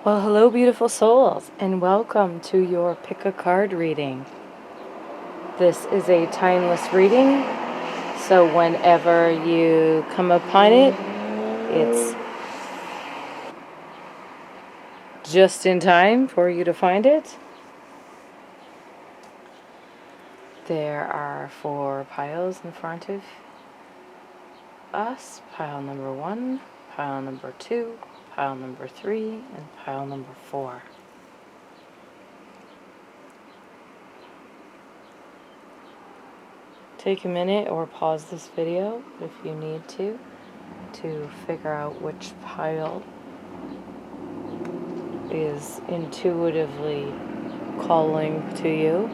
Well, hello, beautiful souls, and welcome to your Pick a Card reading. This is a timeless reading, so whenever you come upon it, it's just in time for you to find it. There are 4 piles in front of us. Pile number 1, pile number 2, pile number 3, and pile number 4. Take a minute or pause this video if you need to figure out which pile is intuitively calling to you.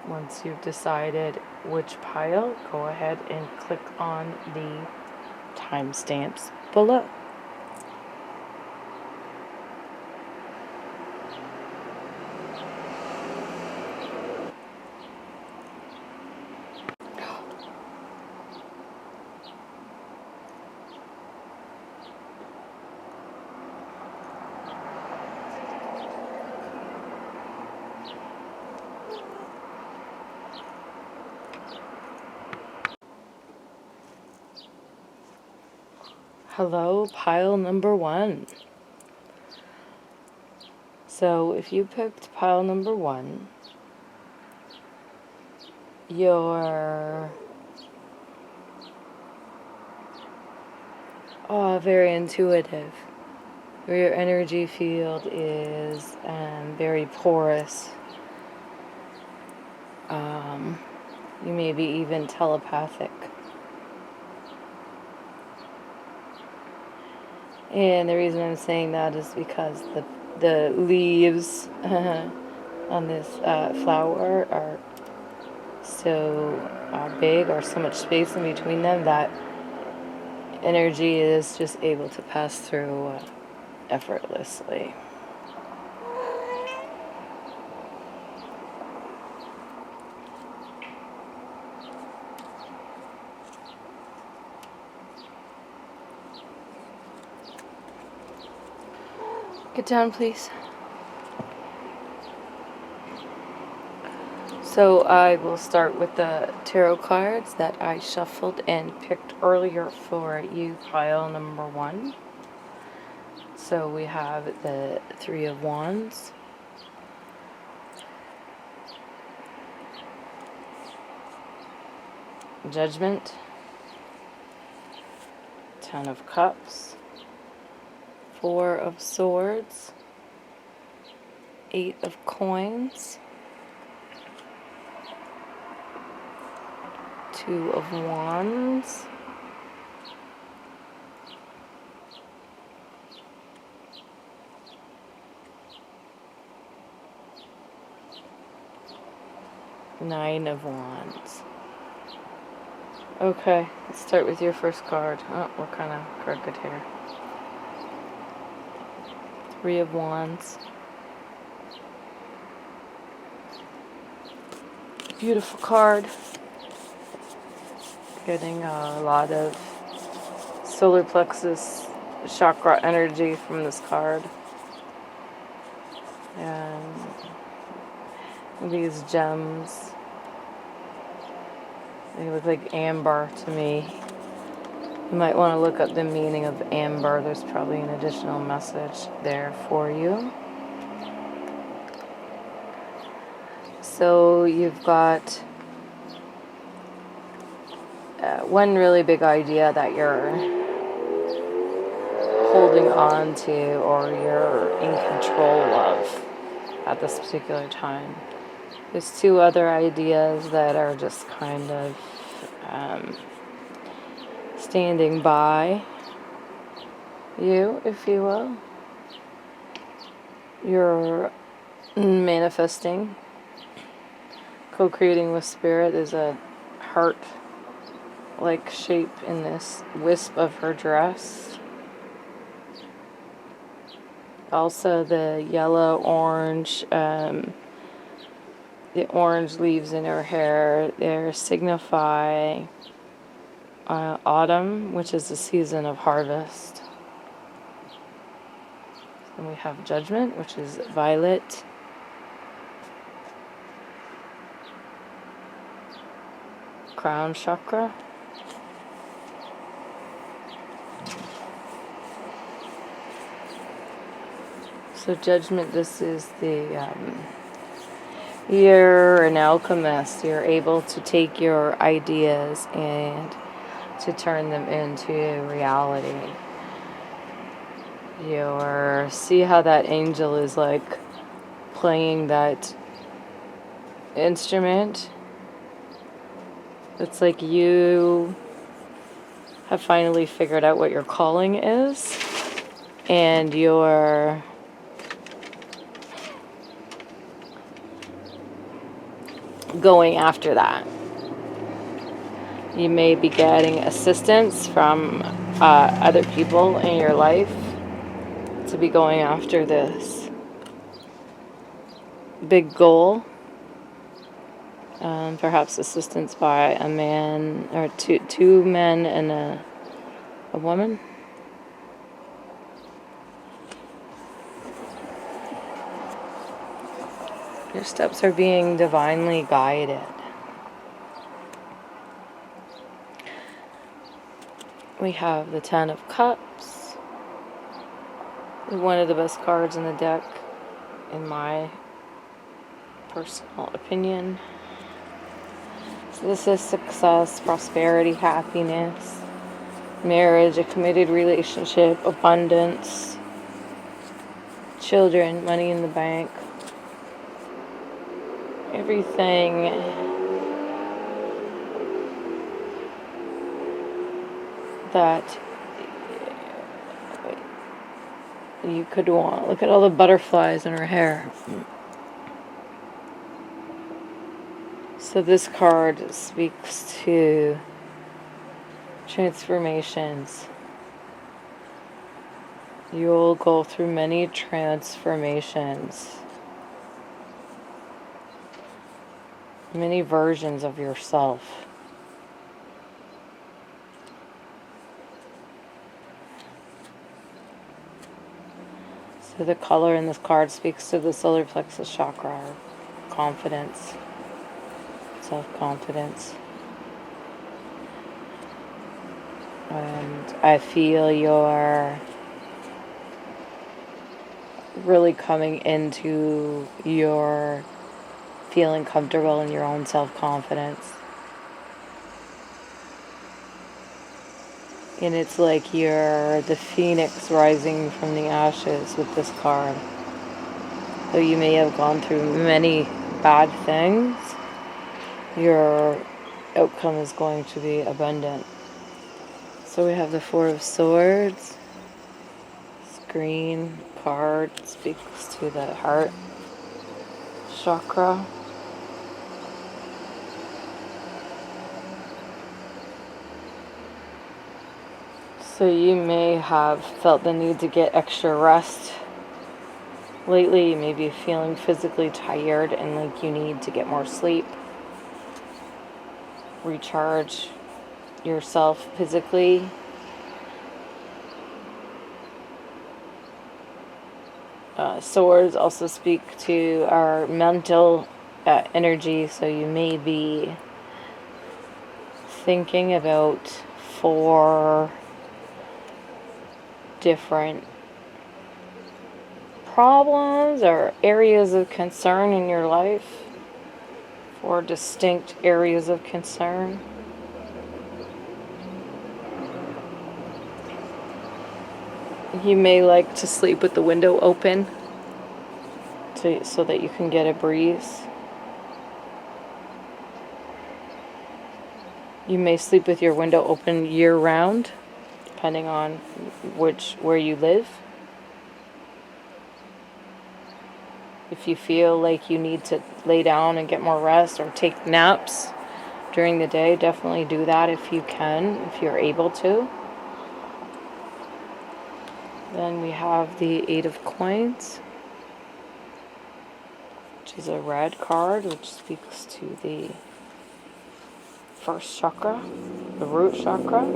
Once you've decided which pile, go ahead and click on the timestamps below. Hello, pile number 1. So if you picked pile number 1, you're very intuitive. Your energy field is very porous. You may be even telepathic. And the reason I'm saying that is because the leaves on this flower are so big, or so much space in between them, that energy is just able to pass through effortlessly. Get down, please. So I will start with the tarot cards that I shuffled and picked earlier for you, pile number 1. So we have the 3 of Wands, Judgment, 10 of Cups, 4 of Swords, 8 of Coins, 2 of Wands, Nine of Wands. Okay, let's start with your first card. Oh, what kind of card good here? 3 of Wands. Beautiful card. Getting a lot of solar plexus chakra energy from this card. And these gems, they look like amber to me. You might want to look up the meaning of amber. There's probably an additional message there for you. So you've got one really big idea that you're holding on to, or you're in control of at this particular time. There's 2 other ideas that are just kind of standing by you, if you will. You're manifesting. Co-creating with spirit is a heart-like shape in this wisp of her dress. Also the yellow, orange, The orange leaves in her hair, they signify autumn, which is the season of harvest. Then we have judgment, which is violet. Crown chakra. So judgment, this is you're an alchemist. You're able to take your ideas and to turn them into reality. See how that angel is like playing that instrument? It's like you have finally figured out what your calling is, and you're going after that. You may be getting assistance from other people in your life to be going after this big goal. Perhaps assistance by a man, or two men and a woman. Your steps are being divinely guided. We have the Ten of Cups. One of the best cards in the deck, in my personal opinion. So this is success, prosperity, happiness, marriage, a committed relationship, abundance, children, money in the bank. Everything that you could want. Look at all the butterflies in her hair. So this card speaks to transformations. You'll go through many transformations. Many versions of yourself. So the color in this card speaks to the solar plexus chakra, confidence, self-confidence. And I feel you're really coming into your feeling comfortable in your own self-confidence. And it's like you're the phoenix rising from the ashes with this card. Though you may have gone through many bad things, your outcome is going to be abundant. So we have the Four of Swords. This green card speaks to the heart chakra. So you may have felt the need to get extra rest lately. You may be feeling physically tired and like you need to get more sleep. Recharge yourself physically. Swords also speak to our mental energy, so you may be thinking about 4 different problems or areas of concern in your life, 4 distinct areas of concern. You may like to sleep with the window open so that you can get a breeze. You may sleep with your window open year-round, depending on where you live. If you feel like you need to lay down and get more rest or take naps during the day, definitely do that if you can, if you're able to. Then we have the 8 of Coins, which is a red card, which speaks to the first chakra, the root chakra.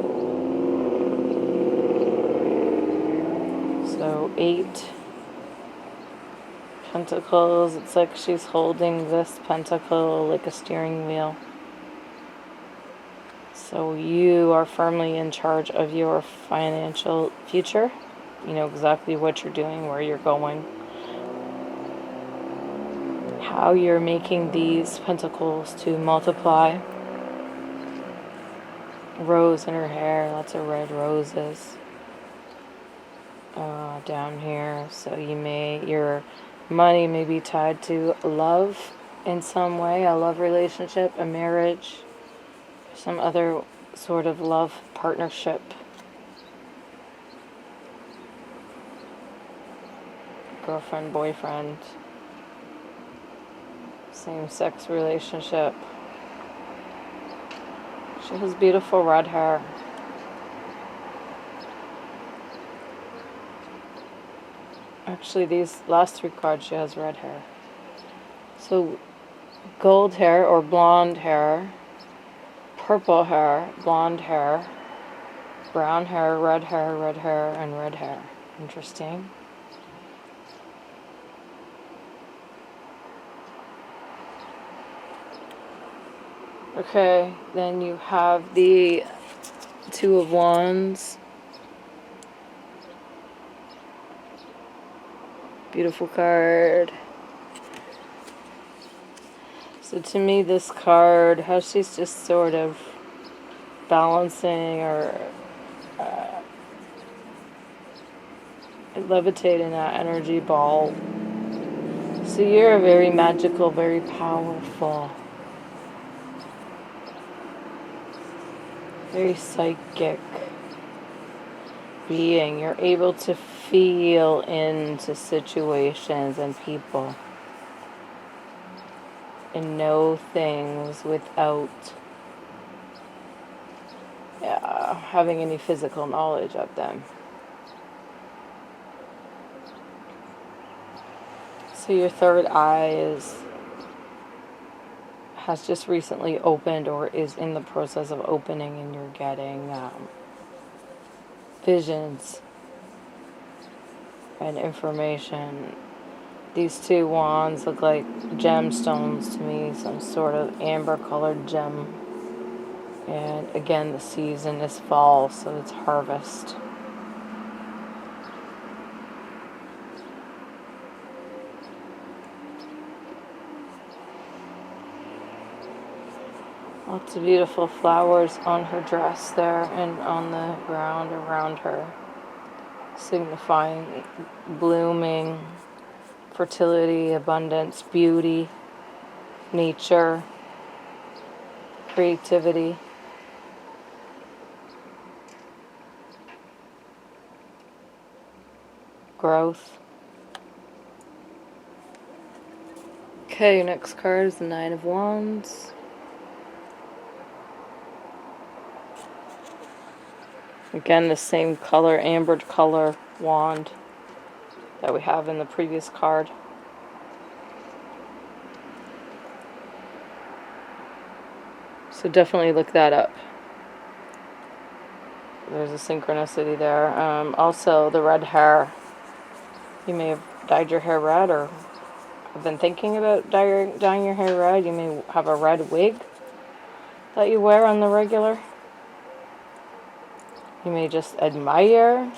So 8 pentacles. It's like she's holding this pentacle like a steering wheel. So you are firmly in charge of your financial future. You know exactly what you're doing, where you're going, how you're making these pentacles to multiply. Rose in her hair, lots of red roses down here. So your money may be tied to love in some way, a love relationship, a marriage, some other sort of love partnership. Girlfriend, boyfriend, same-sex relationship. She has beautiful red hair. Actually, these last 3 cards, she has red hair. So, gold hair or blonde hair, purple hair, blonde hair, brown hair, red hair, and red hair. Interesting. Okay, then you have the 2 of Wands. Beautiful card. So to me, this card, how she's just sort of balancing or levitating that energy ball. So you're very magical, very powerful, very psychic being. You're able to feel into situations and people and know things without having any physical knowledge of them. So your third eye has just recently opened or is in the process of opening, and you're getting visions and information. These 2 wands look like gemstones to me, some sort of amber colored gem. And again, the season is fall, so it's harvest. Lots of beautiful flowers on her dress there and on the ground around her, signifying blooming, fertility, abundance, beauty, nature, creativity. Growth. Okay, next card is the 9 of Wands. Again, the same color, amber color wand that we have in the previous card. So definitely look that up. There's a synchronicity there. Also, the red hair. You may have dyed your hair red or have been thinking about dyeing your hair red. You may have a red wig that you wear on the regular. You may just admire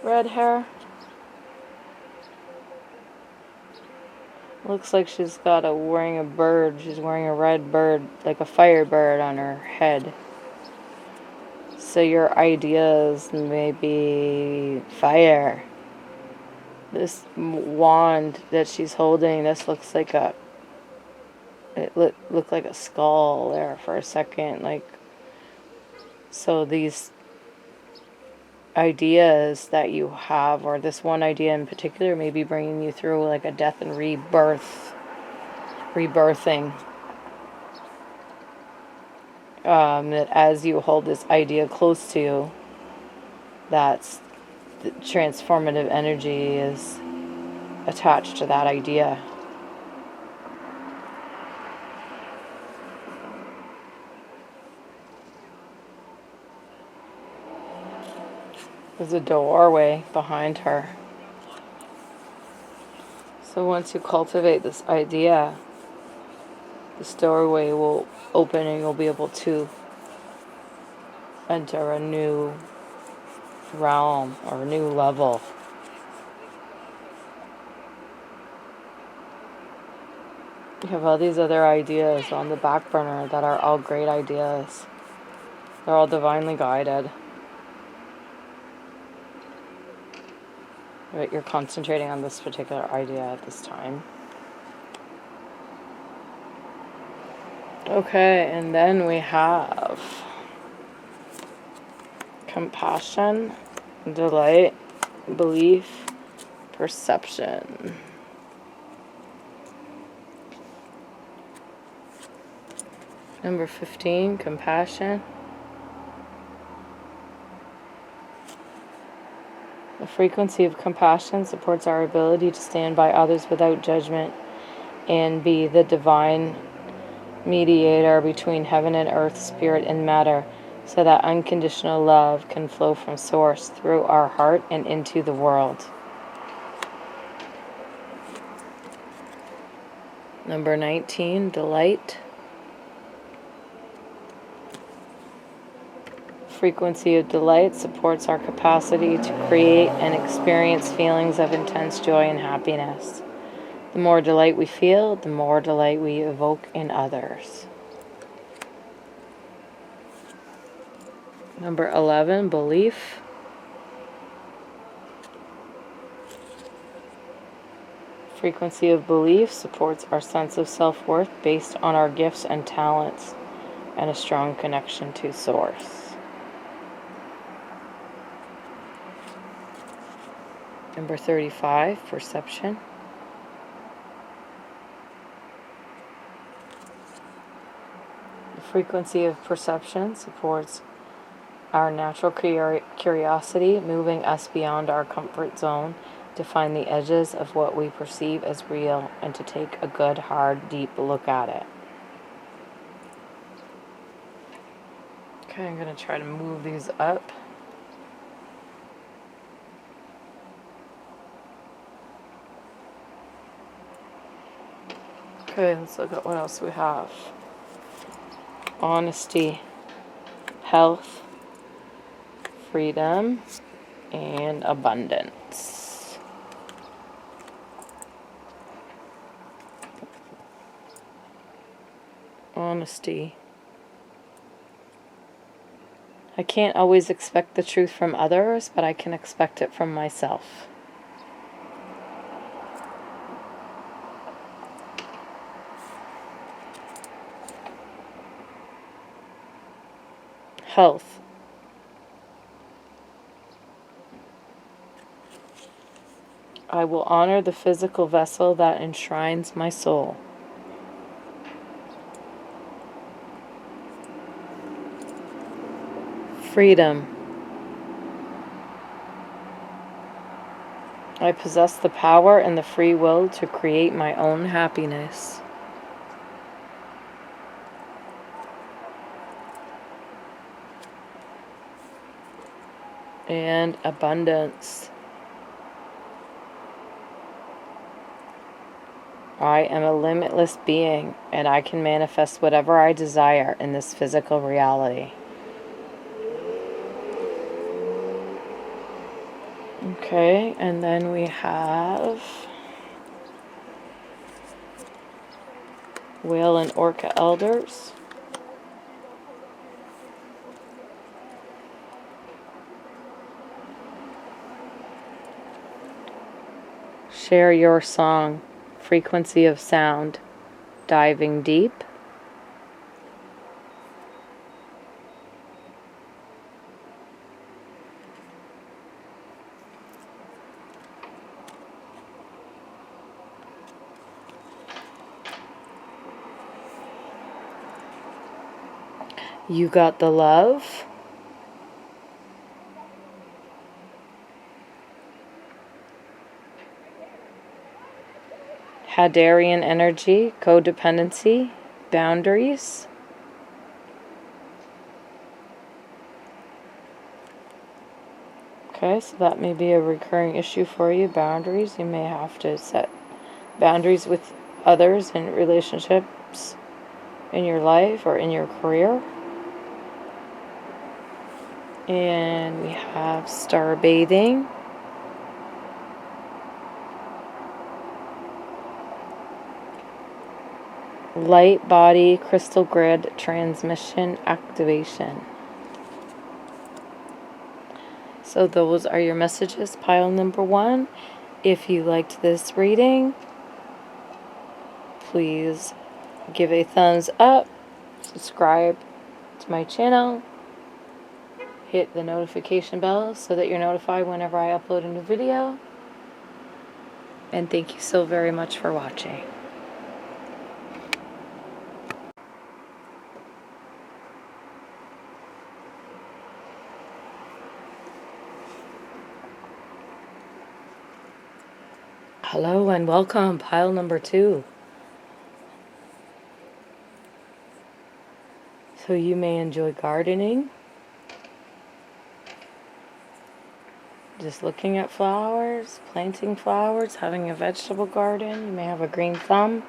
red hair. Looks like she's wearing a bird. She's wearing a red bird, like a firebird on her head. So your ideas may be fire. This wand that she's holding, this looks like it looked like a skull there for a second. Like, so these ideas that you have, or this one idea in particular, may be bringing you through like a death and rebirthing. That as you hold this idea close to you, that's the transformative energy is attached to that idea. There's a doorway behind her. So once you cultivate this idea, this doorway will open and you'll be able to enter a new realm or a new level. You have all these other ideas on the back burner that are all great ideas. They're all divinely guided. But you're concentrating on this particular idea at this time. Okay, and then we have compassion, delight, belief, perception. Number 15, compassion. The frequency of compassion supports our ability to stand by others without judgment and be the divine mediator between heaven and earth, spirit and matter, so that unconditional love can flow from source through our heart and into the world. Number 19, delight. Frequency of delight supports our capacity to create and experience feelings of intense joy and happiness. The more delight we feel, the more delight we evoke in others. Number 11, belief. Frequency of belief supports our sense of self-worth based on our gifts and talents and a strong connection to source. Number 35, perception. The frequency of perception supports our natural curiosity, moving us beyond our comfort zone to find the edges of what we perceive as real and to take a good, hard, deep look at it. Okay, I'm going to try to move these up. Okay, let's look at what else we have. Honesty, health, freedom, and abundance. Honesty. I can't always expect the truth from others, but I can expect it from myself. Health. I will honor the physical vessel that enshrines my soul. Freedom. I possess the power and the free will to create my own happiness. And abundance. I am a limitless being, and I can manifest whatever I desire in this physical reality. Okay, and then we have Whale and Orca Elders. Share your song, frequency of sound, diving deep. You got the love. Hadarian energy, codependency, boundaries. Okay, so that may be a recurring issue for you. Boundaries. You may have to set boundaries with others in relationships in your life or in your career. And we have star bathing. Light body crystal grid transmission activation. So those are your messages, pile number 1. If you liked this reading, please give a thumbs up, subscribe to my channel, hit the notification bell so that you're notified whenever I upload a new video. And thank you so very much for watching. Hello and welcome, pile number 2. So you may enjoy gardening, just looking at flowers, planting flowers, having a vegetable garden. You may have a green thumb.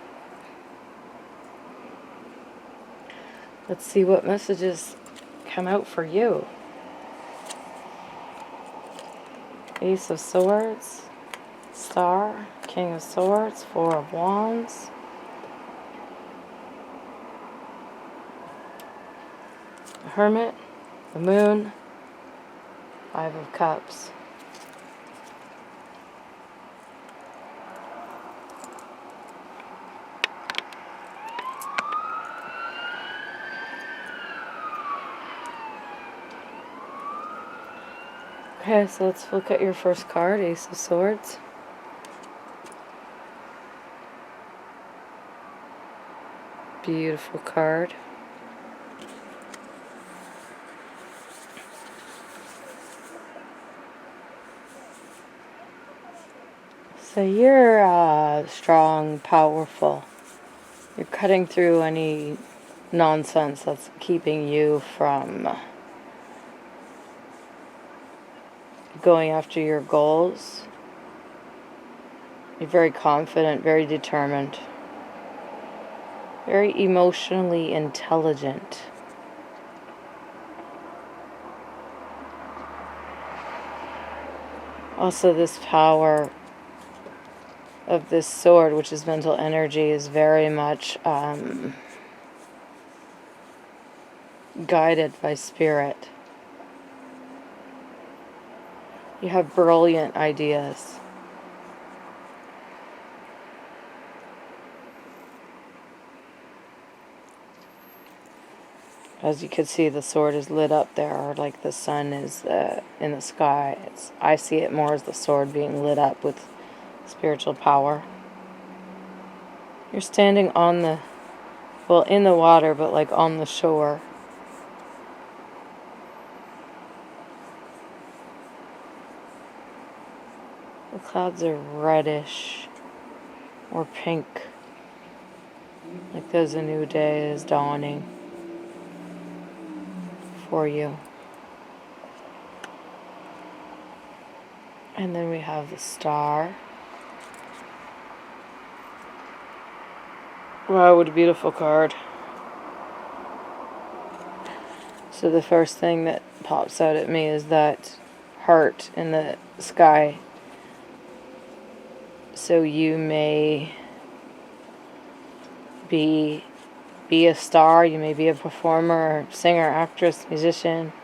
Let's see what messages come out for you. Ace of Swords, Star, King of Swords, Four of Wands, the Hermit, the Moon, Five of Cups. Okay, so let's look at your first card, Ace of Swords. Beautiful card. So you're strong, powerful. You're cutting through any nonsense that's keeping you from going after your goals. You're very confident, very determined, very emotionally intelligent. Also, this power of this sword, which is mental energy, is very much guided by spirit. You have brilliant ideas. As you can see, the sword is lit up there, like the sun is in the sky. I see it more as the sword being lit up with spiritual power. You're standing on the, well, in the water, but like on the shore. The clouds are reddish or pink, like there's a new day is dawning for you. And then we have the star. Wow, what a beautiful card. So the first thing that pops out at me is that heart in the sky. So you may be a star, you may be a performer, singer, actress, musician,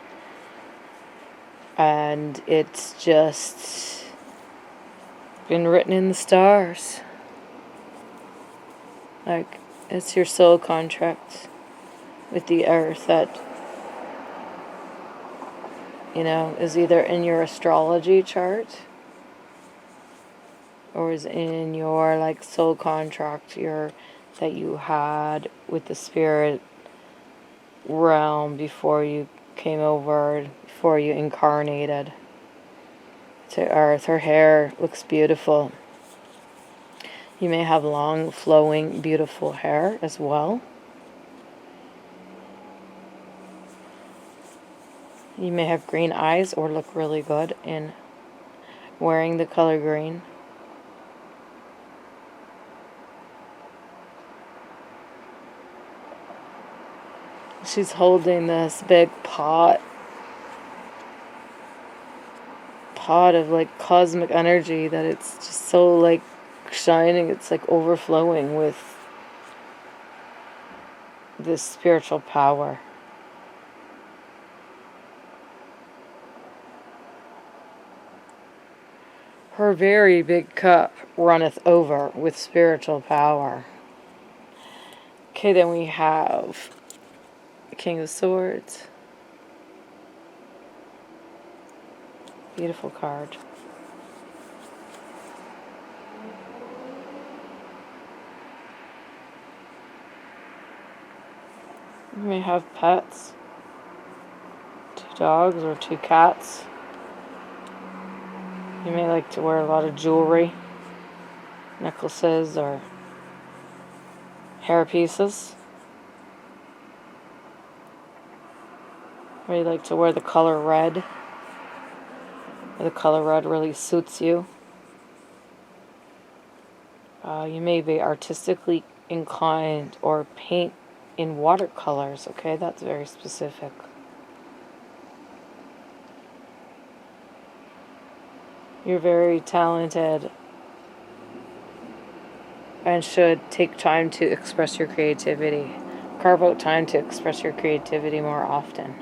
and it's just been written in the stars. Like, it's your soul contract with the earth that, you know, is either in your astrology chart or is in your, like, soul contract that you had with the spirit realm before you came over, before you incarnated to earth. Her hair looks beautiful. You may have long, flowing, beautiful hair as well. You may have green eyes or look really good in wearing the color green. She's holding this big pot of like cosmic energy that it's just so like shining, it's like overflowing with this spiritual power. Her very big cup runneth over with spiritual power. Okay, then we have King of Swords. Beautiful card. You may have pets. 2 dogs or 2 cats. You may like to wear a lot of jewelry, necklaces or hair pieces. Or you like to wear the color red. Or the color red really suits you. You may be artistically inclined or paint in watercolors, okay? That's very specific. You're very talented and should take time to express your creativity. Carve out time to express your creativity more often.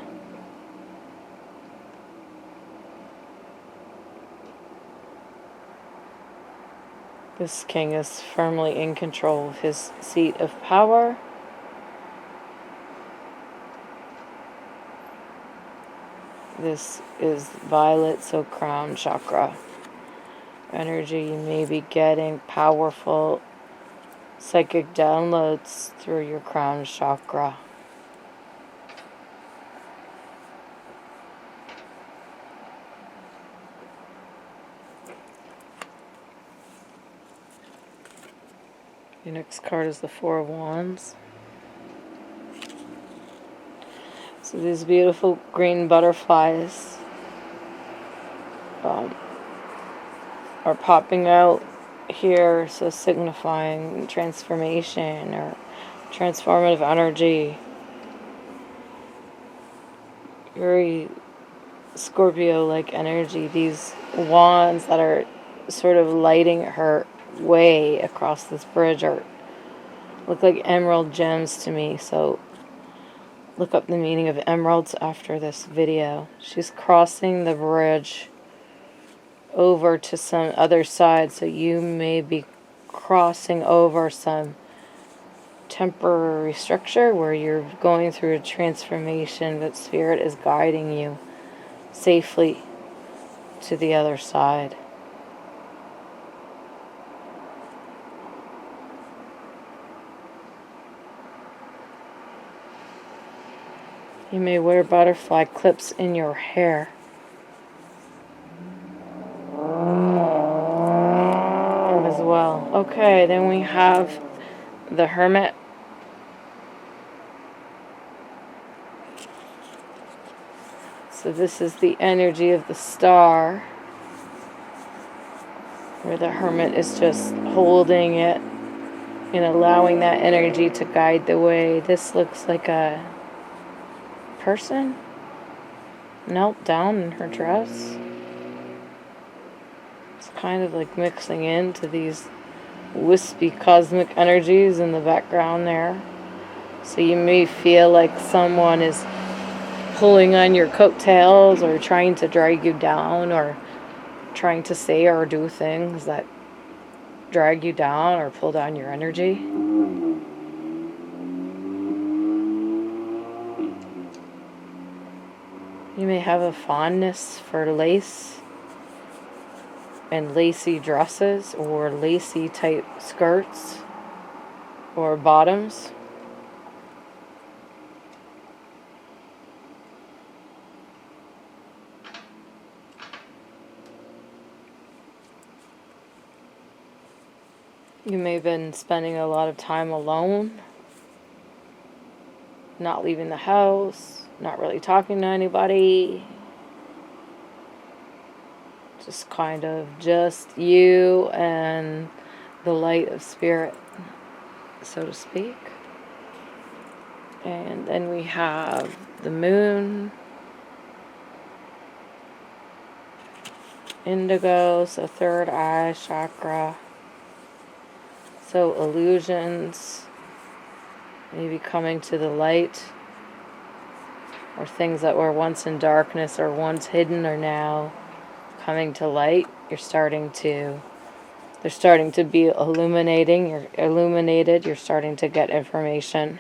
This king is firmly in control of his seat of power. This is violet, so crown chakra energy. You may be getting powerful psychic downloads through your crown chakra. Your next card is the 4 of Wands. So these beautiful green butterflies are popping out here, so signifying transformation or transformative energy. Very Scorpio-like energy. These wands that are sort of lighting her way across this bridge look like emerald gems to me, so look up the meaning of emeralds after this video. She's crossing the bridge over to some other side, so you may be crossing over some temporary structure where you're going through a transformation, but Spirit is guiding you safely to the other side. You may wear butterfly clips in your hair. As well. Okay, then we have the Hermit. So this is the energy of the star, where the Hermit is just holding it and allowing that energy to guide the way. This looks like a person knelt down in her dress. It's kind of like mixing into these wispy cosmic energies in the background there. So you may feel like someone is pulling on your coattails or trying to drag you down or trying to say or do things that drag you down or pull down your energy. You may have a fondness for lace and lacy dresses or lacy type skirts or bottoms. You may have been spending a lot of time alone, not leaving the house, not really talking to anybody, Just kind of just you and the light of spirit, so to speak. And then we have the moon, indigo, so third eye chakra. So illusions, maybe coming to the light, or things that were once in darkness or once hidden are now coming to light. They're starting to be illuminated, you're starting to get information.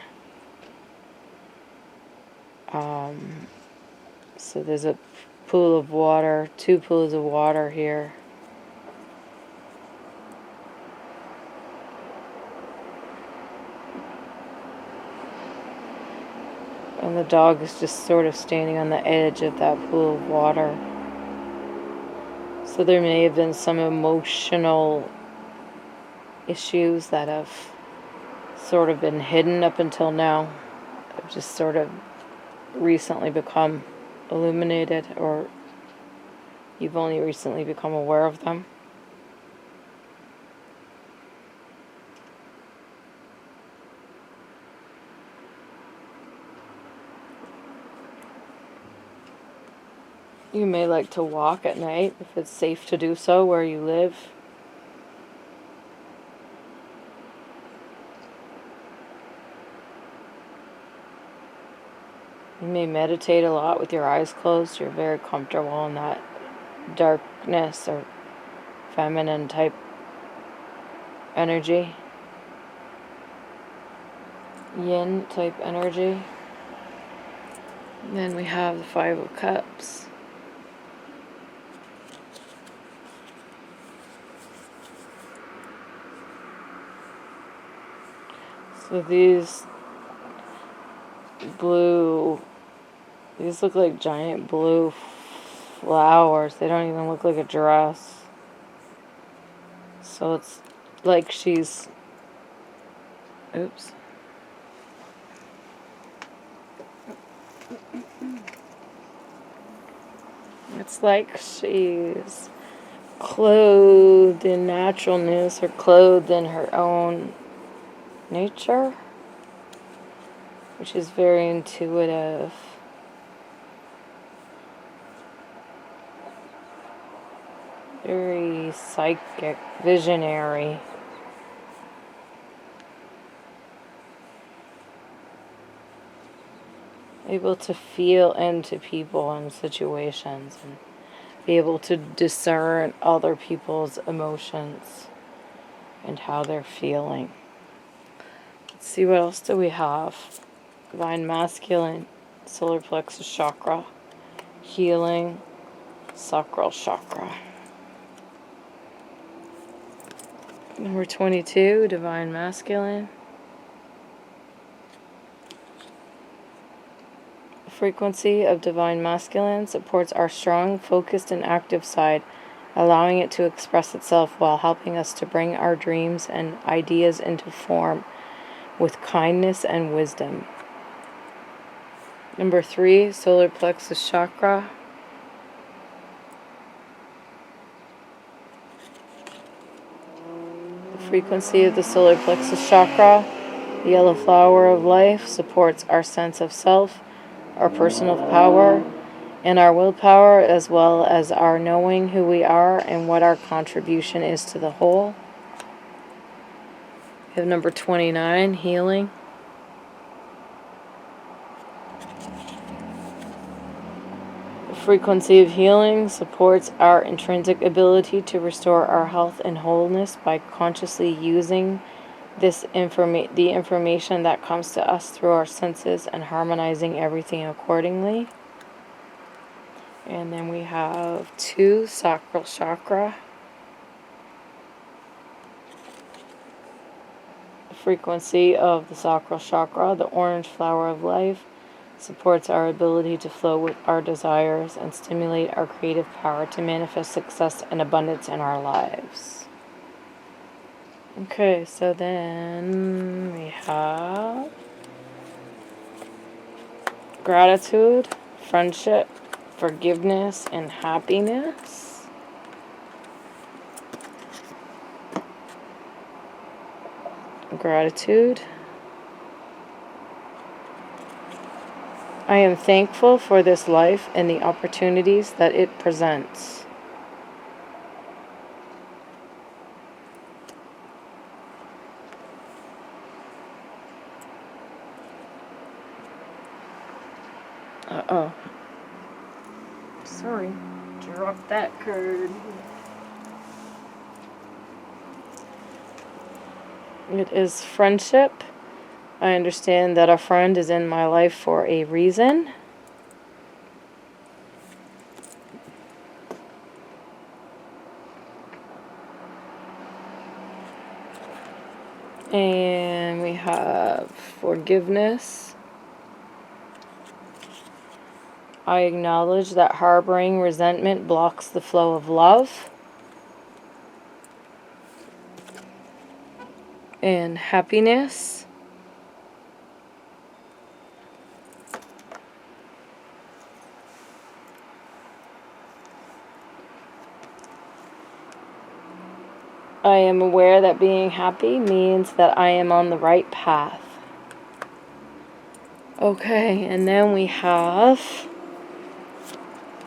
So there's a pool of water, 2 pools of water here. And the dog is just sort of standing on the edge of that pool of water. So there may have been some emotional issues that have sort of been hidden up until now. Have just sort of recently become illuminated, or you've only recently become aware of them. You may like to walk at night if it's safe to do so where you live. You may meditate a lot with your eyes closed. You're very comfortable in that darkness or feminine type energy, yin type energy. And then we have the 5 of Cups. So these look like giant blue flowers. They don't even look like a dress. So it's like she's, oops. It's like she's clothed in naturalness, or clothed in her own nature, which is very intuitive. Very psychic, visionary. Able to feel into people and situations and be able to discern other people's emotions and how they're feeling. Let's see, what else do we have? Divine Masculine, solar plexus chakra, healing, sacral chakra. Number 22, Divine Masculine. The frequency of Divine Masculine supports our strong, focused, and active side, allowing it to express itself while helping us to bring our dreams and ideas into form with kindness and wisdom. Number 3, solar plexus chakra. The frequency of the solar plexus chakra, the yellow flower of life, supports our sense of self, our personal power, and our willpower, as well as our knowing who we are and what our contribution is to the whole. We have number 29, healing. The frequency of healing supports our intrinsic ability to restore our health and wholeness by consciously using the information that comes to us through our senses and harmonizing everything accordingly. And then we have 2, sacral chakra. The frequency of the sacral chakra, the orange flower of life, supports our ability to flow with our desires and stimulate our creative power to manifest success and abundance in our lives. Okay, so then we have gratitude, friendship, forgiveness, and happiness. Gratitude. I am thankful for this life and the opportunities that it presents. Uh-oh. Sorry. Dropped that card. It is friendship. I understand that a friend is in my life for a reason. And we have forgiveness. I acknowledge that harboring resentment blocks the flow of love. And happiness. I am aware that being happy means that I am on the right path. Okay, and then we have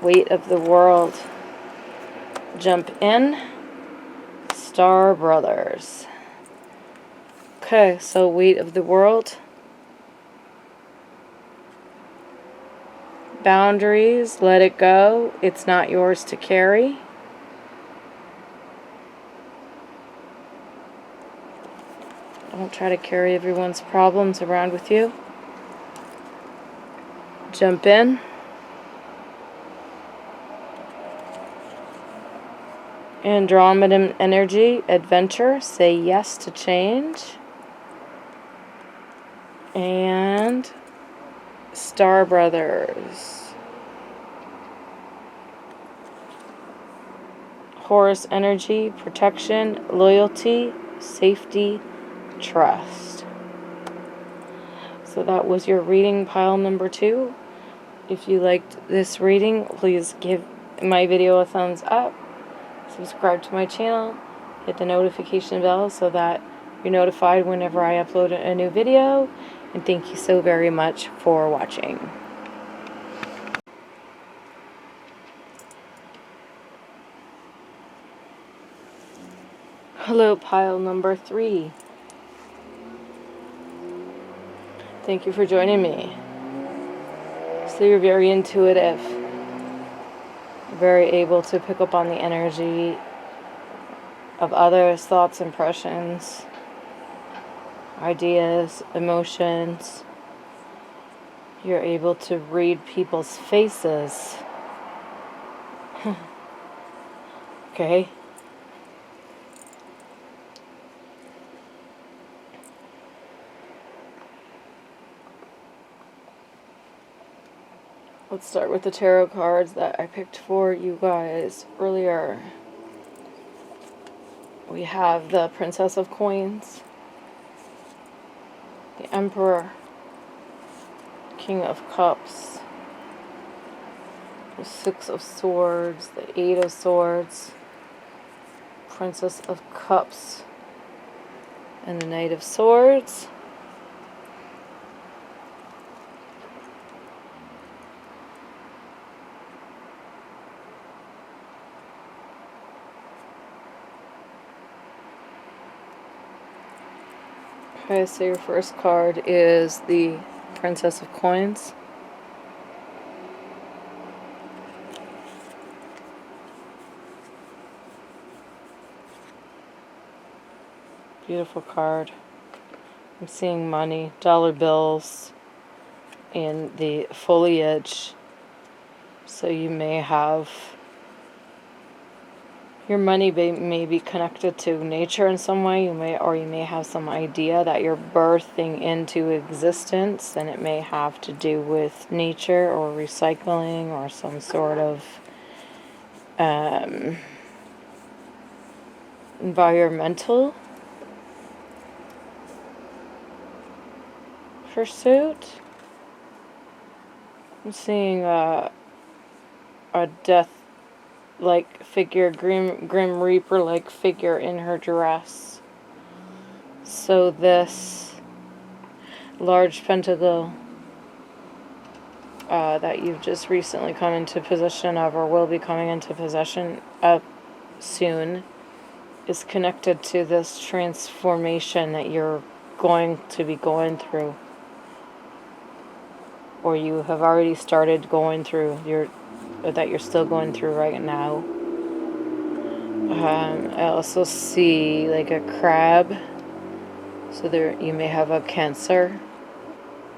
weight of the world. Jump in. Star Brothers. Okay, so weight of the world. Boundaries, let it go. It's not yours to carry. Don't try to carry everyone's problems around with you. Jump in. Andromedan energy, adventure, say yes to change. And Star Brothers. Horus energy, protection, loyalty, safety, trust. So that was your reading pile number 2. If you liked this reading, please give my video a thumbs up. Subscribe to my channel. Hit the notification bell so that you're notified whenever I upload a new video. And thank you so very much for watching. Hello, pile number 3. Thank you for joining me. So you're very intuitive, very able to pick up on the energy of others' thoughts, impressions, ideas, emotions. You're able to read people's faces. Okay. Let's start with the tarot cards that I picked for you guys earlier. We have the Princess of Coins, the Emperor, King of Cups, the Six of Swords, the Eight of Swords, Princess of Cups, and the Knight of Swords. Okay, so your first card is the Princess of Coins. Beautiful card. I'm seeing money, dollar bills, and the foliage. So you may have your money may be connected to nature in some way. You may have some idea that you're birthing into existence, and it may have to do with nature or recycling or some sort of environmental pursuit. I'm seeing a death-like figure, grim reaper-like figure in her dress. So this large pentacle that you've just recently come into possession of, or will be coming into possession of soon, is connected to this transformation that you're going to be going through, or you have already started going through, that you're still going through right now. I also see like a crab, so there you may have a Cancer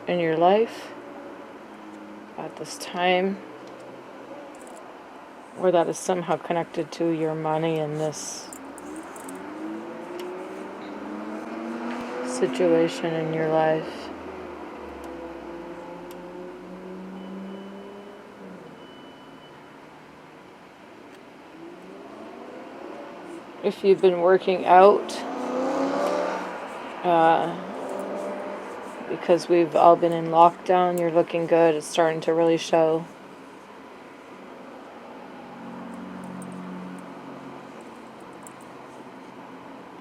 in your life at this time, or that is somehow connected to your money in this situation in your life. If you've been working out, because we've all been in lockdown, you're looking good. It's starting to really show.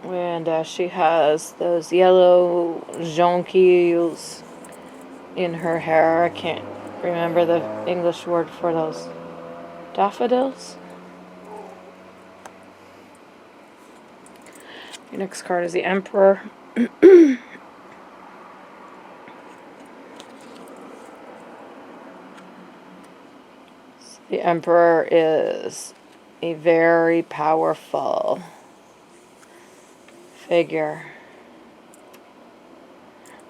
And she has those yellow jonquils in her hair. I can't remember the English word for those. Daffodils? Your next card is the Emperor. The Emperor is a very powerful figure.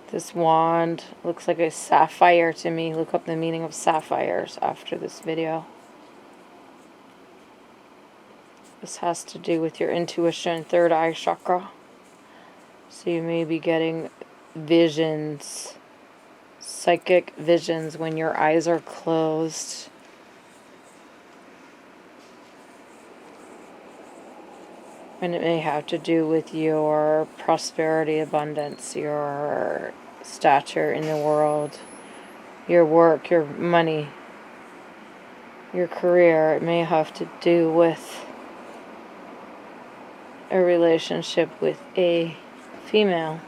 This wand looks like a sapphire to me. Look up the meaning of sapphires after this video. This has to do with your intuition, third eye chakra. So you may be getting visions, psychic visions when your eyes are closed. And it may have to do with your prosperity, abundance, your stature in the world, your work, your money, your career. It may have to do with a relationship with a female.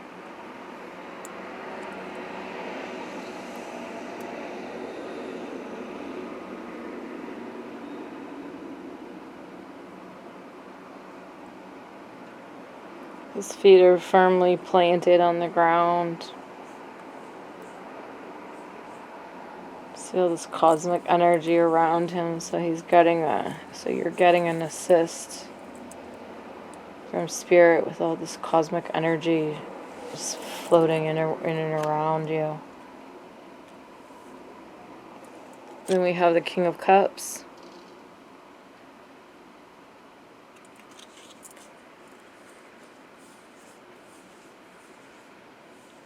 His feet are firmly planted on the ground. Feel this cosmic energy around him, so you're getting an assist from spirit with all this cosmic energy just floating in and around you. Then we have the King of Cups.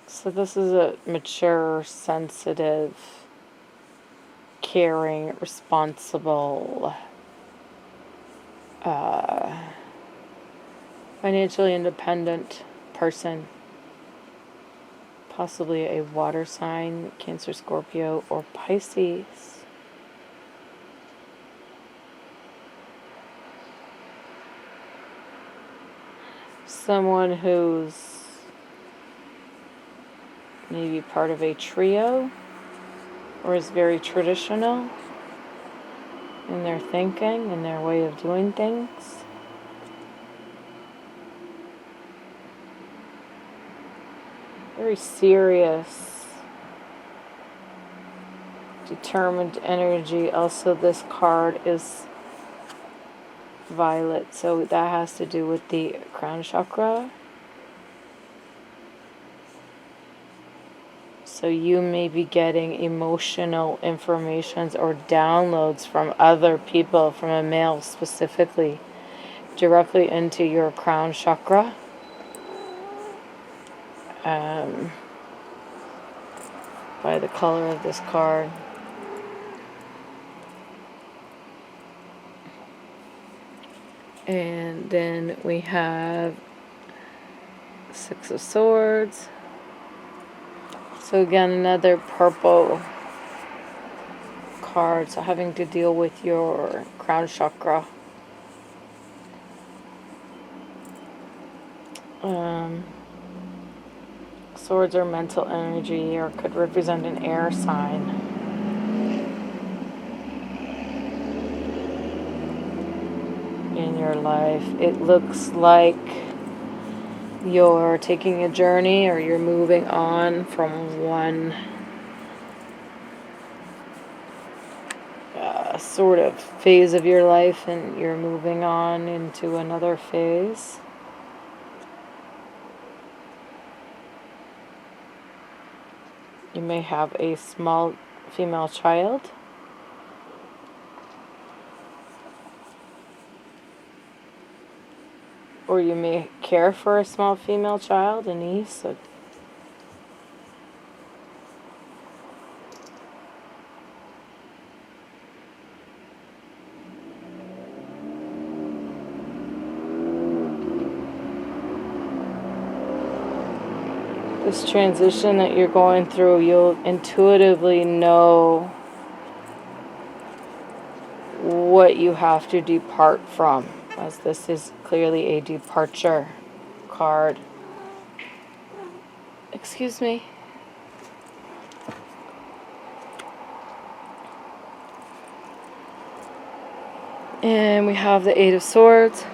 So this is a mature, sensitive, caring, responsible, financially independent person. Possibly a water sign, Cancer, Scorpio, or Pisces. Someone who's maybe part of a trio, or is very traditional in their thinking and their way of doing things. Very serious, determined energy. Also, this card is violet, so that has to do with the crown chakra. So you may be getting emotional informations or downloads from other people, from a male specifically, directly into your crown chakra. By the color of this card. And then we have Six of Swords. So again, another purple card, so having to deal with your crown chakra. Swords are mental energy, or could represent an air sign. In your life, it looks like you're taking a journey, or you're moving on from one sort of phase of your life, and you're moving on into another phase. You may have a small female child. Or you may care for a small female child, a niece. This transition that you're going through, you'll intuitively know what you have to depart from, as this is clearly a departure card. Excuse me. And we have the Eight of Swords.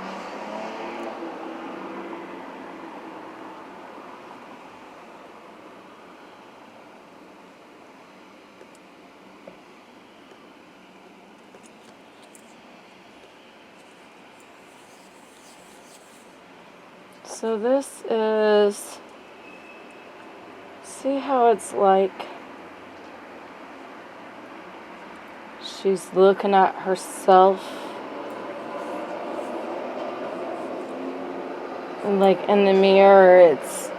So this is, see how it's like she's looking at herself, and like in the mirror it's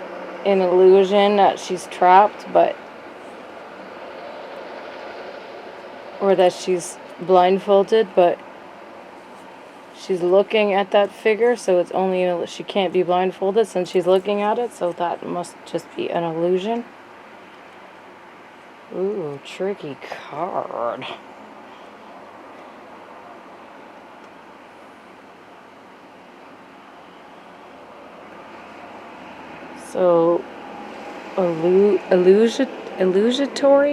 an illusion that she's trapped, or that she's blindfolded, but she's looking at that figure, so it's only, she can't be blindfolded since she's looking at it, so that must just be an illusion. Ooh, tricky card. So, illusory,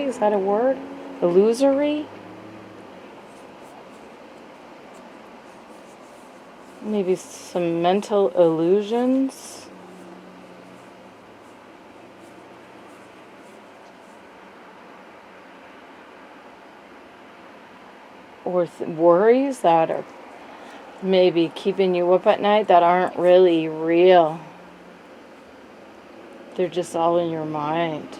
is that a word? Illusory? Maybe some mental illusions. Or worries that are maybe keeping you up at night that aren't really real. They're just all in your mind.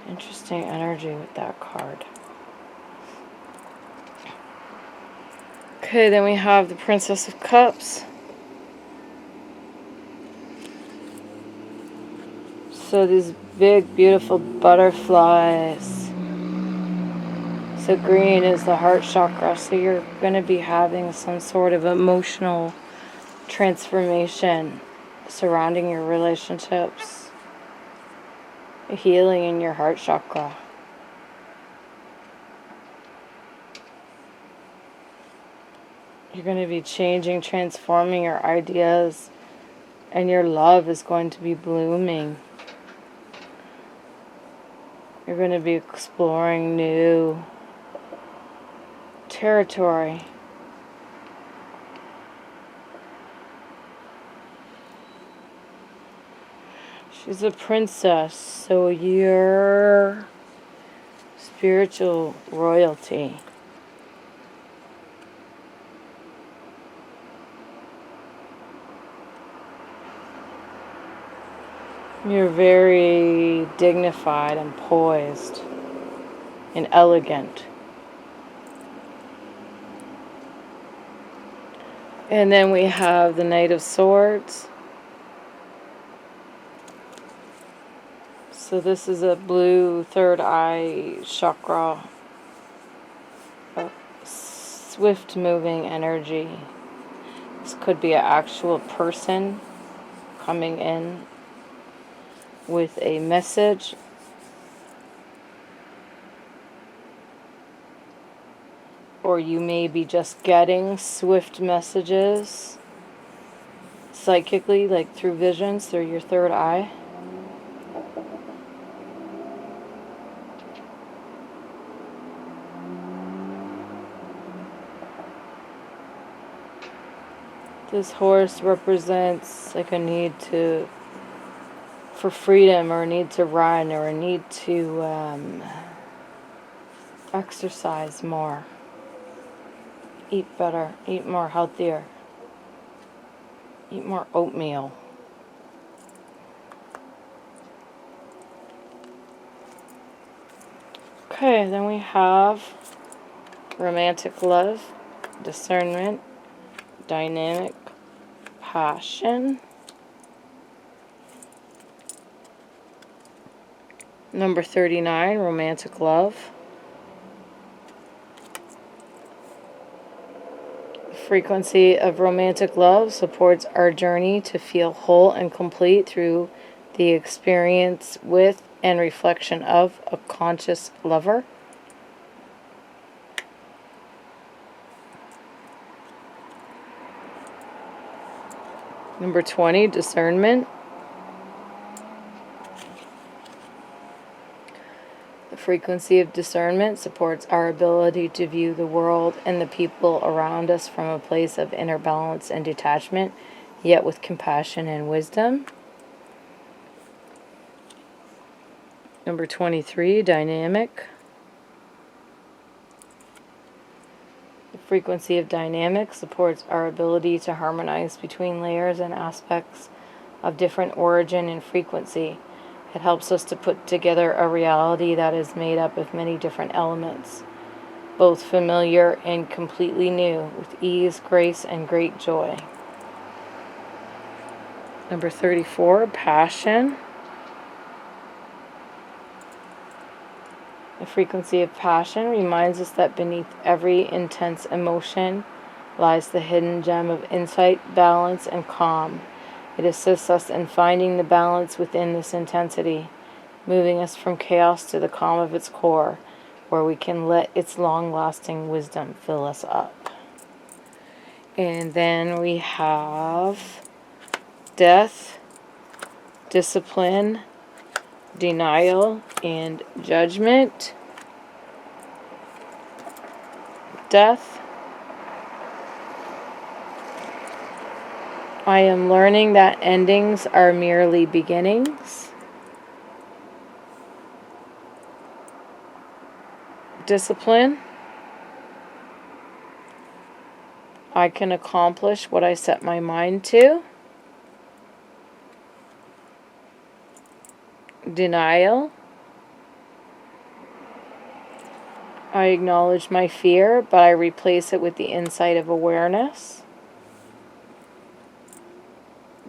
Interesting energy with that card. Okay, then we have the Princess of Cups. So these big, beautiful butterflies. So green is the heart chakra. So you're going to be having some sort of emotional transformation surrounding your relationships. A healing in your heart chakra. You're going to be changing, transforming your ideas, and your love is going to be blooming. You're going to be exploring new territory. She's a princess, so you're spiritual royalty. You're very dignified and poised and elegant. And then we have the Knight of Swords. So this is a blue third eye chakra. A swift moving energy. This could be an actual person coming in with a message. or you may be just getting swift messages psychically, like through visions, through your third eye. This horse represents like a need for freedom, or a need to run, or a need to exercise more, eat better, eat more healthier, eat more oatmeal. Okay, then we have romantic love, discernment, dynamic passion. Number 39, romantic love. The frequency of romantic love supports our journey to feel whole and complete through the experience with and reflection of a conscious lover. Number 20, discernment. The frequency of discernment supports our ability to view the world and the people around us from a place of inner balance and detachment, yet with compassion and wisdom. Number 23, dynamic. The frequency of dynamic supports our ability to harmonize between layers and aspects of different origin and frequency. It helps us to put together a reality that is made up of many different elements, both familiar and completely new, with ease, grace, and great joy. Number 34, passion. The frequency of passion reminds us that beneath every intense emotion lies the hidden gem of insight, balance, and calm. It assists us in finding the balance within this intensity, moving us from chaos to the calm of its core, where we can let its long-lasting wisdom fill us up. And then we have death, discipline, denial, and judgment. Death. I am learning that endings are merely beginnings. Discipline. I can accomplish what I set my mind to. Denial. I acknowledge my fear, but I replace it with the insight of awareness.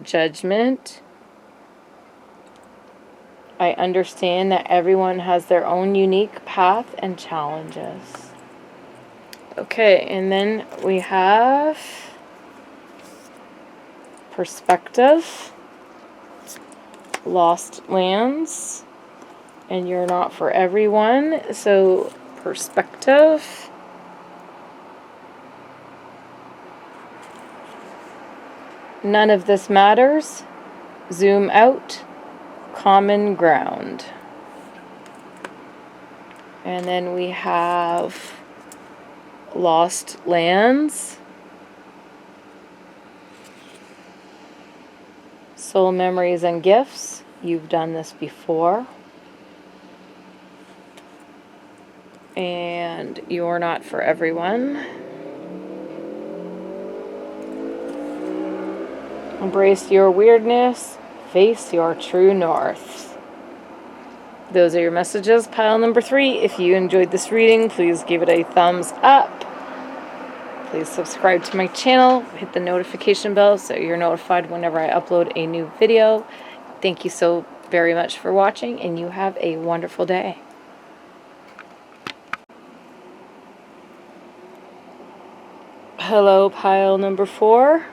Judgment. I understand that everyone has their own unique path and challenges. Okay, and then we have perspective, lost lands, and you're not for everyone. So perspective. None of this matters. Zoom out. Common ground. And then we have lost lands. Soul memories and gifts. You've done this before. And you're not for everyone. Embrace your weirdness. Face your true north. Those are your messages, pile number 3. If you enjoyed this reading, please give it a thumbs up. Please subscribe to my channel. Hit the notification bell so you're notified whenever I upload a new video. Thank you so very much for watching, and you have a wonderful day. Hello, pile number 4.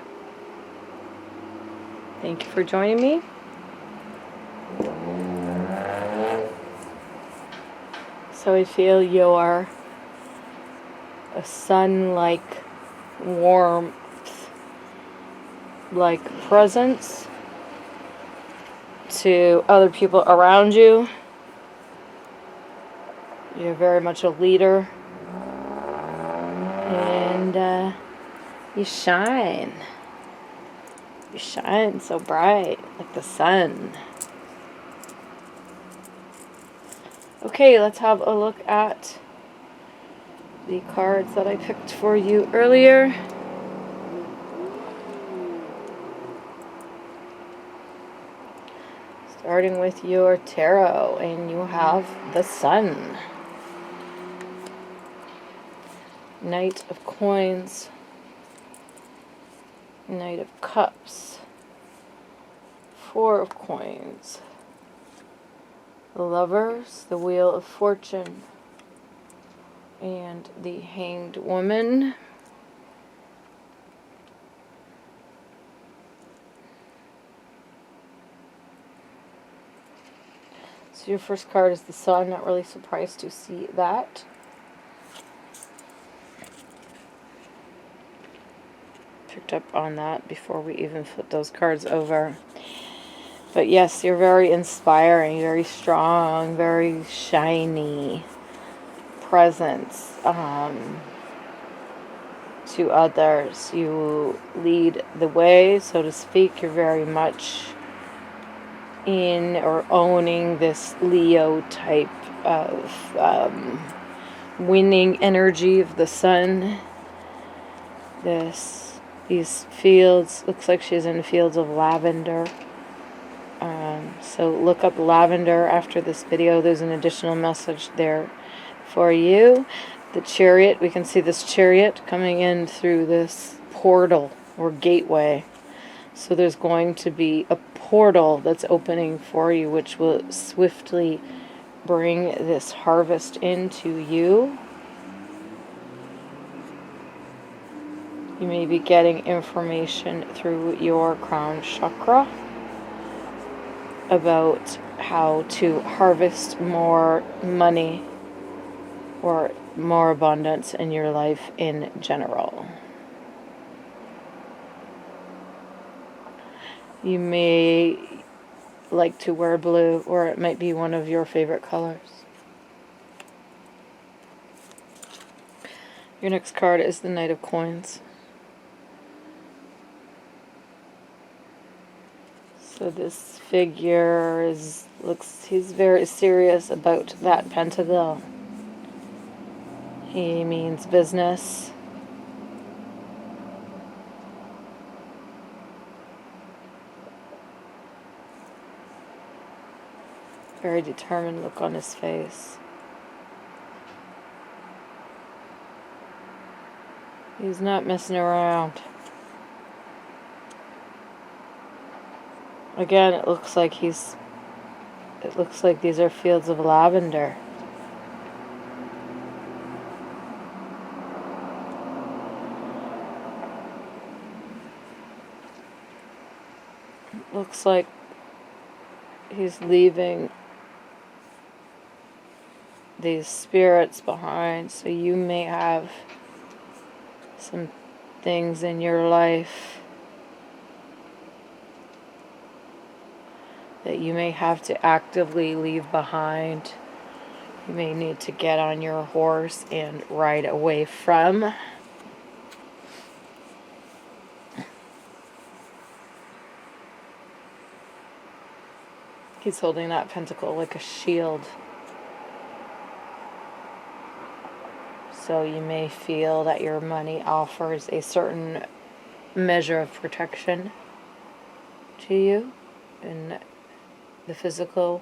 Thank you for joining me. So I feel your a sun-like warmth, like presence to other people around you. You're very much a leader. And you shine. You shine so bright, like the sun. Okay, let's have a look at the cards that I picked for you earlier. Starting with your tarot, and you have the Sun. Knight of Coins. Knight of Cups. Four of Coins. The Lovers, the Wheel of Fortune, and the Hanged Woman. So your first card is the Sun. Not really surprised to see that. Picked up on that before we even flip those cards over. But yes, you're very inspiring, very strong, very shiny presence to others. You lead the way, so to speak. You're very much in or owning this Leo type of winning energy of the Sun. These fields, looks like she's in fields of lavender. So look up lavender after this video. There's an additional message there for you. The Chariot, we can see this chariot coming in through this portal or gateway. So there's going to be a portal that's opening for you, which will swiftly bring this harvest into you. You may be getting information through your crown chakra about how to harvest more money or more abundance in your life in general. You may like to wear blue, or it might be one of your favorite colors. Your next card is the Knight of Coins. So this figure he's very serious about that pentacle. He means business. Very determined look on his face. He's not messing around. Again, it looks like these are fields of lavender. It looks like he's leaving these spirits behind, so you may have some things in your life that you may have to actively leave behind. You may need to get on your horse and ride away from. He's holding that pentacle like a shield. So you may feel that your money offers a certain measure of protection to you in the physical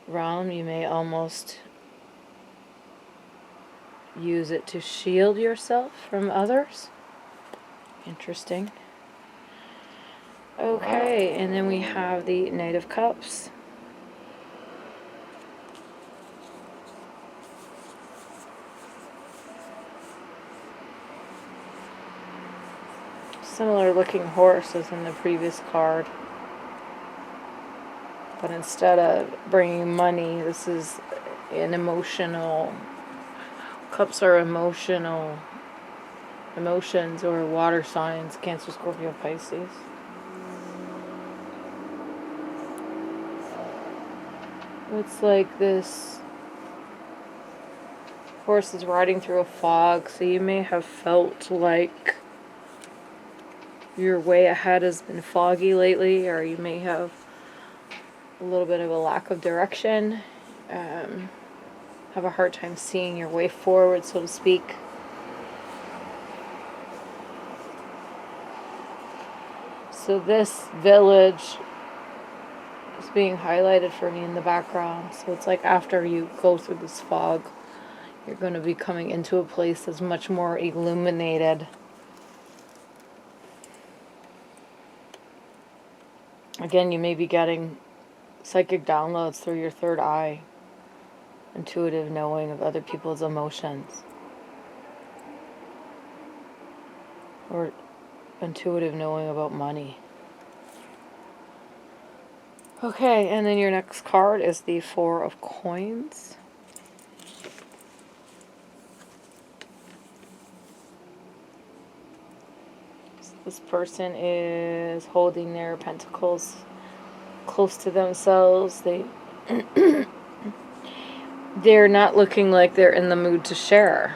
realm. You may almost use it to shield yourself from others. Interesting. Okay, and then we have the Knight of Cups. Similar looking horse as in the previous card. But instead of bringing money, this is an emotional Cups are emotions or water signs, Cancer, Scorpio, Pisces. It's like this horse is riding through a fog, so you may have felt like your way ahead has been foggy lately, or you may have a little bit of a lack of direction, have a hard time seeing your way forward, so to speak. So this village is being highlighted for me in the background. So it's like after you go through this fog, you're going to be coming into a place that's much more illuminated. Again, you may be getting psychic downloads through your third eye, intuitive knowing of other people's emotions, or intuitive knowing about money. Okay, and then your next card is the Four of Coins. So this person is holding their pentacles close to themselves. They're not looking like they're in the mood to share.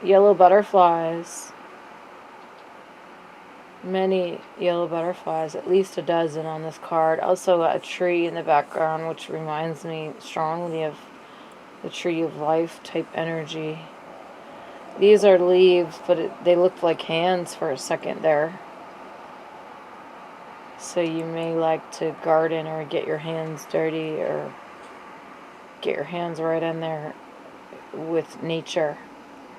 Yellow butterflies. Many yellow butterflies, at least a dozen on this card. Also a tree in the background, which reminds me strongly of the tree of life type energy. These are leaves, but they look like hands for a second there. So you may like to garden or get your hands dirty or get your hands right in there with nature.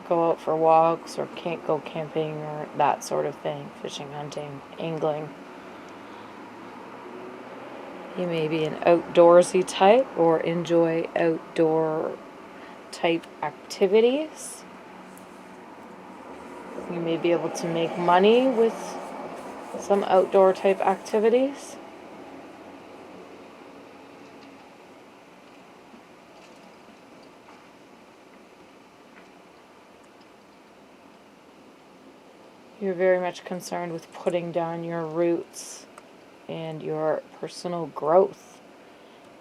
Go out for walks or can't go camping or that sort of thing. Fishing, hunting, angling. You may be an outdoorsy type or enjoy outdoor type activities. You may be able to make money with some outdoor type activities. You're very much concerned with putting down your roots and your personal growth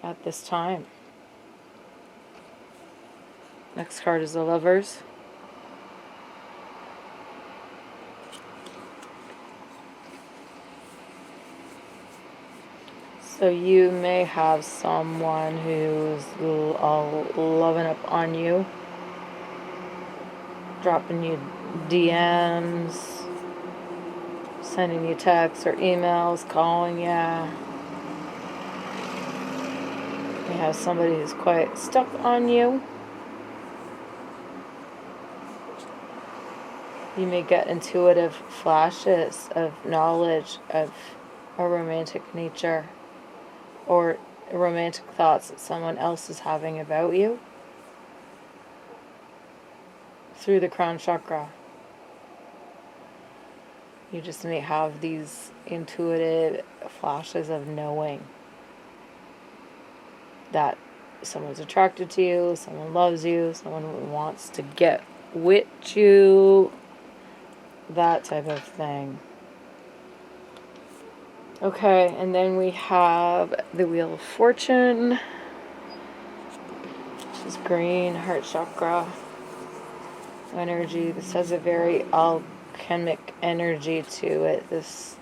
at this time. Next card is the Lovers. So you may have someone who's all loving up on you, dropping you DMs, sending you texts or emails, calling you. You have somebody who's quite stuck on you. You may get intuitive flashes of knowledge of a romantic nature or romantic thoughts that someone else is having about you through the crown chakra. You just may have these intuitive flashes of knowing that someone's attracted to you, someone loves you, someone wants to get with you, that type of thing. Okay, and then we have the Wheel of Fortune, which is green, heart chakra energy. This has a very alchemic energy to it. This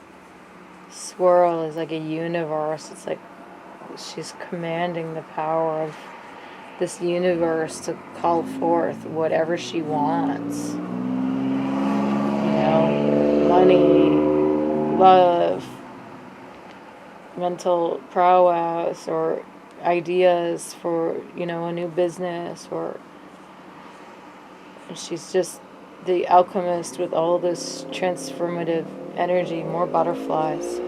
swirl is like a universe. It's like she's commanding the power of this universe to call forth whatever she wants. You know, money, love, mental prowess, or ideas for, you know, a new business, or she's just the alchemist with all this transformative energy. More butterflies.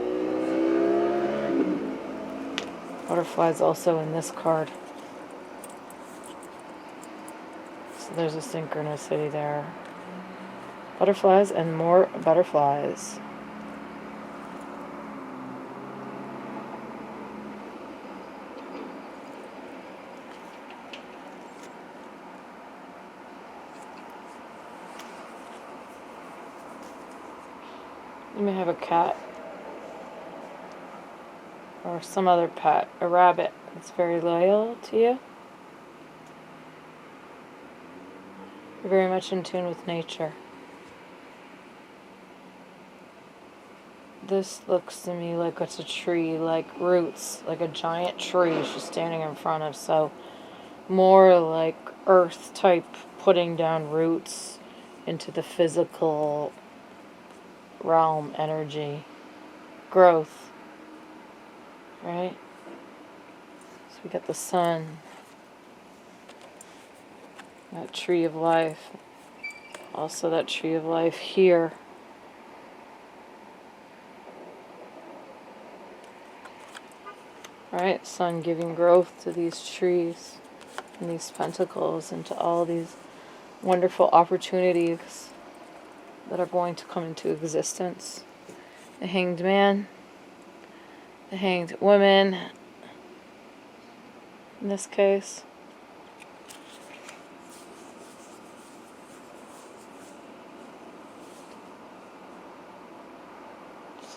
Butterflies also in this card. So there's a synchronicity there. Butterflies and more butterflies. You may have a cat or some other pet, a rabbit that's very loyal to you. You're very much in tune with nature. This looks to me like it's a tree, like roots, like a giant tree she's standing in front of. So more like earth type, putting down roots into the physical realm, energy, growth, right? So we got the sun, that tree of life, also that tree of life here. Right, sun giving growth to these trees and these pentacles and to all these wonderful opportunities that are going to come into existence. The hanged man, the hanged woman, in this case.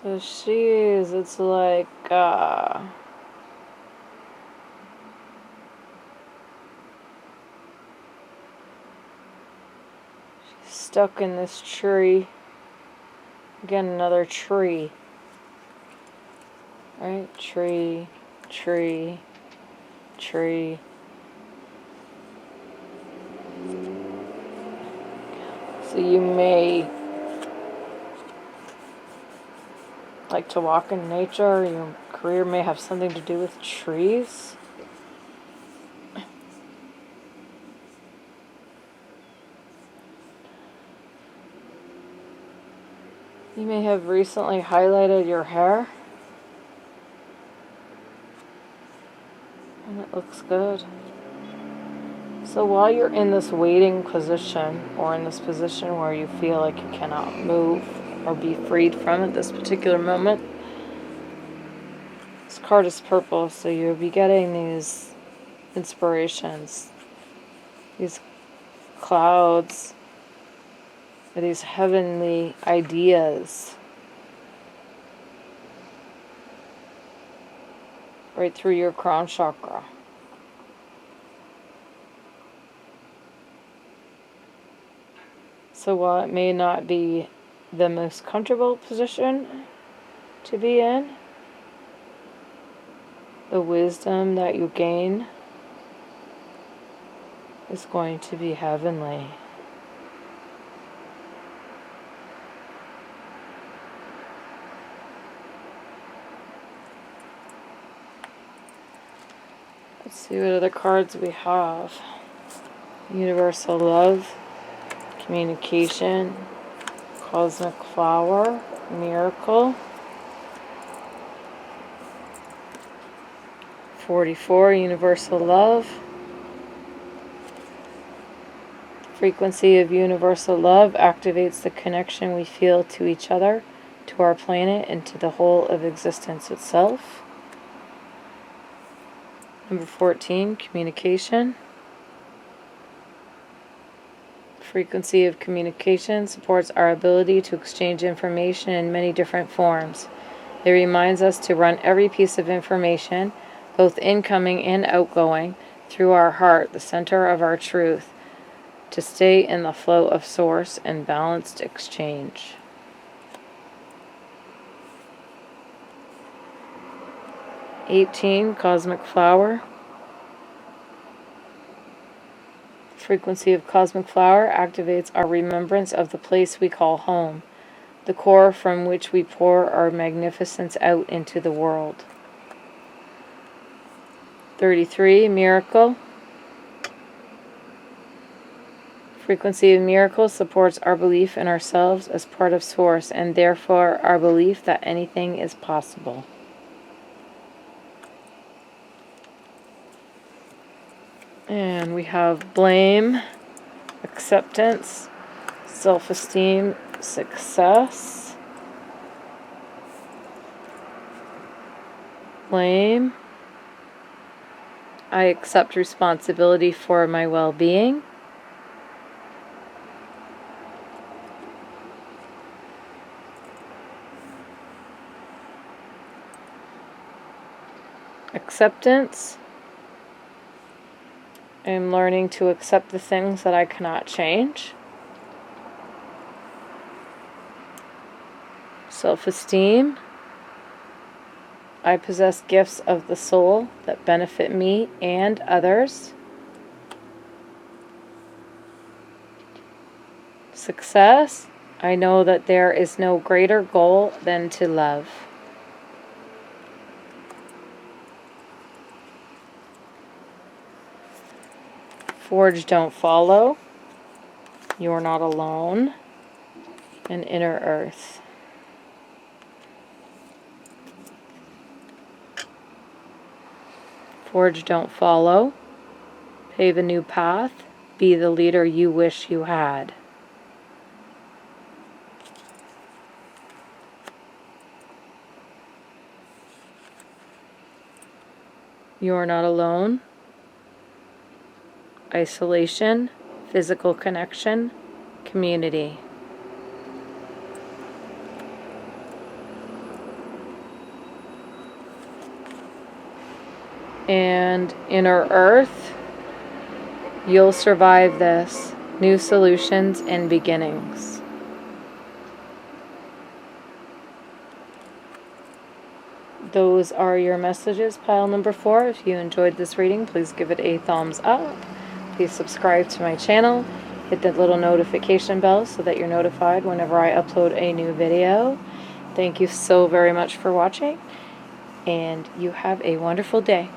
So it's like, she's stuck in this tree. Again, another tree. Right? Tree, tree, tree. So you may like to walk in nature. Your career may have something to do with trees. You may have recently highlighted your hair. And it looks good. So while you're in this waiting position, or in this position where you feel like you cannot move or be freed from at this particular moment, this card is purple, so you'll be getting these inspirations, these clouds, or these heavenly ideas right through your crown chakra. So while it may not be the most comfortable position to be in, the wisdom that you gain is going to be heavenly. Let's see what other cards we have. Universal love, communication, cosmic flower, miracle. 44, universal love. Frequency of universal love activates the connection we feel to each other, to our planet, and to the whole of existence itself. Number 14, communication. Frequency of communication supports our ability to exchange information in many different forms. It reminds us to run every piece of information, both incoming and outgoing, through our heart, the center of our truth, to stay in the flow of source and balanced exchange. '18, cosmic flower. Frequency of cosmic flower activates our remembrance of the place we call home, the core from which we pour our magnificence out into the world. 33, miracle. Frequency of miracle supports our belief in ourselves as part of source, and therefore our belief that anything is possible. And we have blame, acceptance, self-esteem, success. Blame. I accept responsibility for my well-being. Acceptance. I'm learning to accept the things that I cannot change. Self-esteem. I possess gifts of the soul that benefit me and others. Success. I know that there is no greater goal than to love. Forge, don't follow. You're not alone. And inner earth. Forge, don't follow. Pave a new path. Be the leader you wish you had. You're not alone. Isolation, physical connection, community. And inner earth, you'll survive this. New solutions and beginnings. Those are your messages, pile number 4. If you enjoyed this reading, please give it a thumbs up. Please subscribe to my channel. Hit the little notification bell so that you're notified whenever I upload a new video. Thank you so very much for watching, and you have a wonderful day.